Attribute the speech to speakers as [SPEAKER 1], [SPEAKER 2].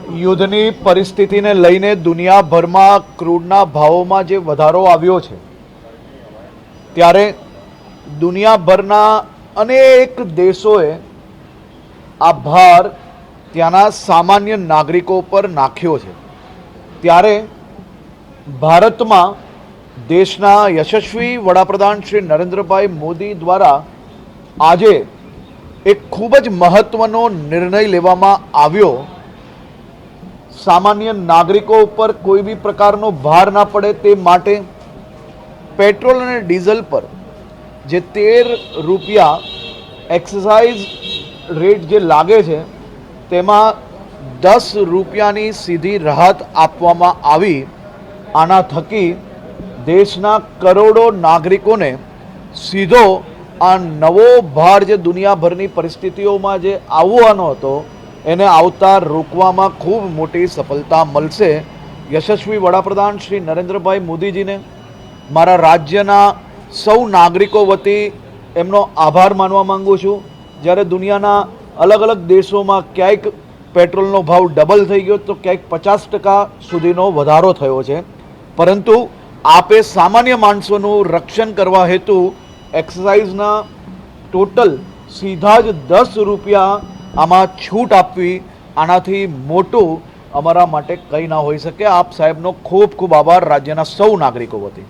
[SPEAKER 1] યુદ્ધની પરિસ્થિતિને લઈને દુનિયાભરમાં ક્રૂડના ભાવોમાં જે વધારો આવ્યો છે ત્યારે દુનિયાભરના અનેક દેશોએ આ ભાર ત્યાંના સામાન્ય નાગરિકો પર નાખ્યો છે। ત્યારે ભારતમાં દેશના યશસ્વી વડાપ્રધાન શ્રી નરેન્દ્રભાઈ મોદી દ્વારા આજે એક ખૂબ જ મહત્વનો નિર્ણય લેવામાં આવ્યો। सामान्य नागरिकों पर कोई भी प्रकारनो भार ना पड़े ते माटे पेट्रोल और डीजल पर जे 13 रुपया एक्साइज रेट जे लागे छे तेमा 10 रुपयानी सीधी राहत आपवामां आवी। आना थकी देशना करोड़ों नागरिकोने सीधो आ नवो भार जे दुनियाभरनी परिस्थितिओमां जे आवવાનો હતો એને આવતા રોકવામાં ખૂબ મોટી સફળતા મળશે। યશસ્વી વડાપ્રધાન શ્રી નરેન્દ્રભાઈ મોદીજીને મારા રાજ્યના સૌ નાગરિકો વતી એમનો આભાર માનવા માંગુ છું। જ્યારે દુનિયાના અલગ અલગ દેશોમાં ક્યાંક પેટ્રોલનો ભાવ ડબલ થઈ ગયો તો ક્યાંક 50% સુધીનો વધારો થયો છે, પરંતુ આપે સામાન્ય માણસોનું રક્ષણ કરવા હેતુ એક્સાઇઝના ટોટલ સીધા જ 10 રૂપિયા આમાં છૂટ આપવી આનાથી મોટું અમારા માટે કંઈ ના હોઈ શકે। આપ સાહેબનો ખૂબ ખૂબ આભાર રાજ્યના સૌ નાગરિકો વતી।